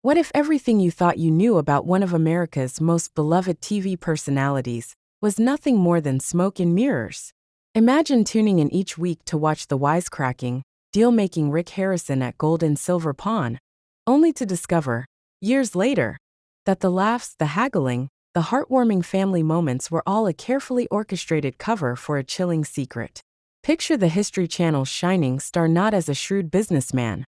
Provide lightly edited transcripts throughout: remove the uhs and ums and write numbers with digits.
What if everything you thought you knew about one of America's most beloved TV personalities was nothing more than smoke and mirrors? Imagine tuning in each week to watch the wisecracking, deal-making Rick Harrison at Gold and Silver Pawn, only to discover, years later, that the laughs, the haggling, the heartwarming family moments were all a carefully orchestrated cover for a chilling secret. Picture the History Channel's shining star not as a shrewd businessman,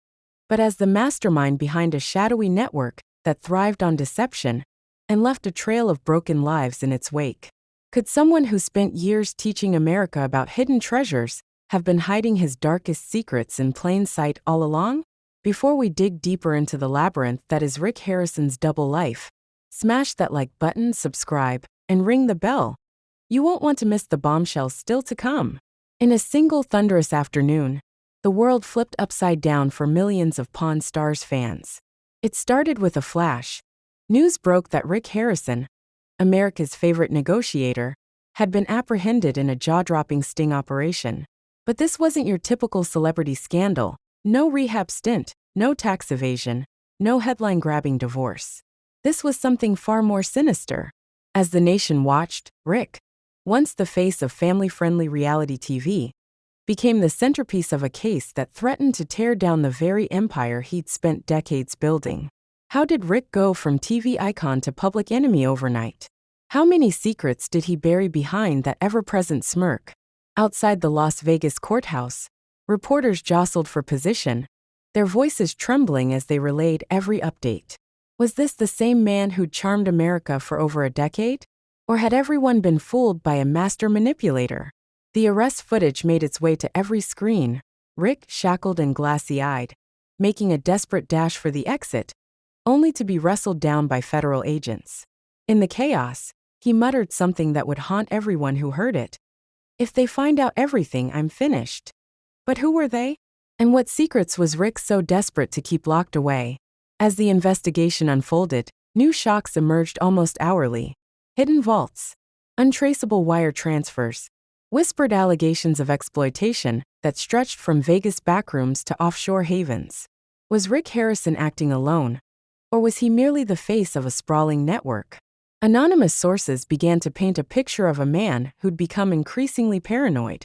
but as the mastermind behind a shadowy network that thrived on deception and left a trail of broken lives in its wake. Could someone who spent years teaching America about hidden treasures have been hiding his darkest secrets in plain sight all along? Before we dig deeper into the labyrinth that is Rick Harrison's double life, smash that like button, subscribe, and ring the bell. You won't want to miss the bombshells still to come. In a single thunderous afternoon, the world flipped upside down for millions of Pawn Stars fans. It started with a flash. News broke that Rick Harrison, America's favorite negotiator, had been apprehended in a jaw-dropping sting operation. But this wasn't your typical celebrity scandal. No rehab stint, no tax evasion, no headline-grabbing divorce. This was something far more sinister. As the nation watched, Rick, once the face of family-friendly reality TV, became the centerpiece of a case that threatened to tear down the very empire he'd spent decades building. How did Rick go from TV icon to public enemy overnight? How many secrets did he bury behind that ever-present smirk? Outside the Las Vegas courthouse, reporters jostled for position, their voices trembling as they relayed every update. Was this the same man who'd charmed America for over a decade? Or had everyone been fooled by a master manipulator? The arrest footage made its way to every screen, Rick shackled and glassy-eyed, making a desperate dash for the exit, only to be wrestled down by federal agents. In the chaos, he muttered something that would haunt everyone who heard it. "If they find out everything, I'm finished." But who were they? And what secrets was Rick so desperate to keep locked away? As the investigation unfolded, new shocks emerged almost hourly. Hidden vaults, untraceable wire transfers, whispered allegations of exploitation that stretched from Vegas backrooms to offshore havens. Was Rick Harrison acting alone? Or was he merely the face of a sprawling network? Anonymous sources began to paint a picture of a man who'd become increasingly paranoid.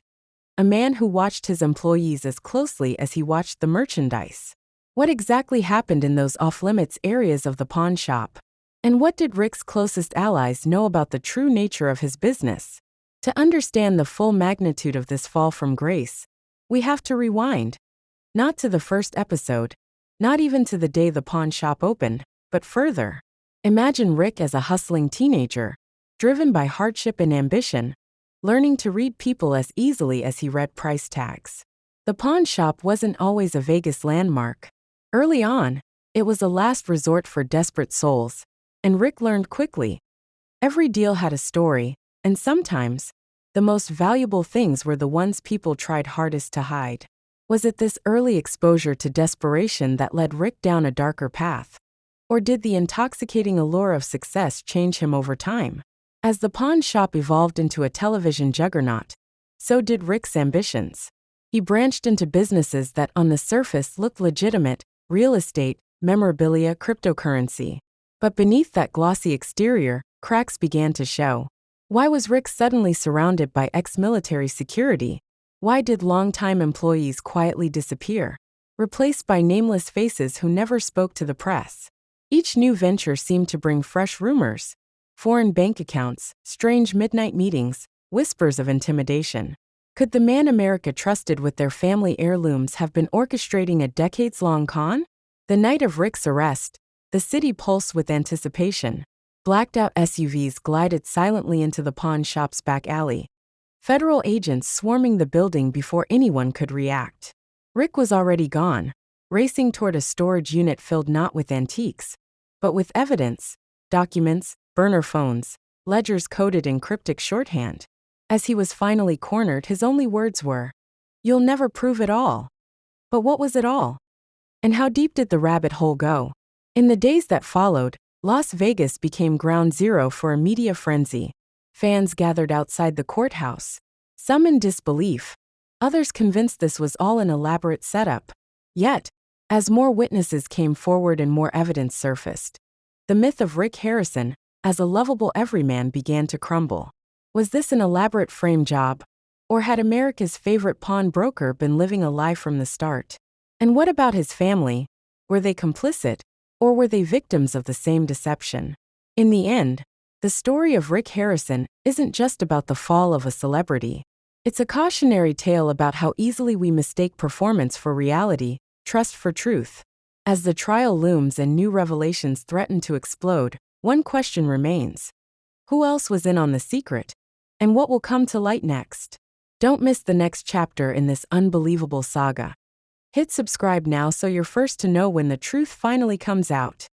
A man who watched his employees as closely as he watched the merchandise. What exactly happened in those off-limits areas of the pawn shop? And what did Rick's closest allies know about the true nature of his business? To understand the full magnitude of this fall from grace, we have to rewind. Not to the first episode, not even to the day the pawn shop opened, but further. Imagine Rick as a hustling teenager, driven by hardship and ambition, learning to read people as easily as he read price tags. The pawn shop wasn't always a Vegas landmark. Early on, it was a last resort for desperate souls, and Rick learned quickly. Every deal had a story, and sometimes, the most valuable things were the ones people tried hardest to hide. Was it this early exposure to desperation that led Rick down a darker path? Or did the intoxicating allure of success change him over time? As the pawn shop evolved into a television juggernaut, so did Rick's ambitions. He branched into businesses that on the surface looked legitimate: real estate, memorabilia, cryptocurrency. But beneath that glossy exterior, cracks began to show. Why was Rick suddenly surrounded by ex-military security? Why did longtime employees quietly disappear, replaced by nameless faces who never spoke to the press? Each new venture seemed to bring fresh rumors: foreign bank accounts, strange midnight meetings, whispers of intimidation. Could the man America trusted with their family heirlooms have been orchestrating a decades-long con? The night of Rick's arrest, the city pulsed with anticipation. Blacked-out SUVs glided silently into the pawn shop's back alley, federal agents swarming the building before anyone could react. Rick was already gone, racing toward a storage unit filled not with antiques, but with evidence: documents, burner phones, ledgers coded in cryptic shorthand. As he was finally cornered, his only words were, "You'll never prove it all." But what was it all? And how deep did the rabbit hole go? In the days that followed, Las Vegas became ground zero for a media frenzy. Fans gathered outside the courthouse, some in disbelief, others convinced this was all an elaborate setup. Yet, As more witnesses came forward and more evidence surfaced, the myth of Rick Harrison as a lovable everyman began to crumble. Was this an elaborate frame job? Or had America's favorite pawnbroker been living a lie from the start? And what about his family? Were they complicit? Or were they victims of the same deception? In the end, the story of Rick Harrison isn't just about the fall of a celebrity. It's a cautionary tale about how easily we mistake performance for reality, trust for truth. As the trial looms and new revelations threaten to explode, one question remains. Who else was in on the secret? And what will come to light next? Don't miss the next chapter in this unbelievable saga. Hit subscribe now so you're first to know when the truth finally comes out.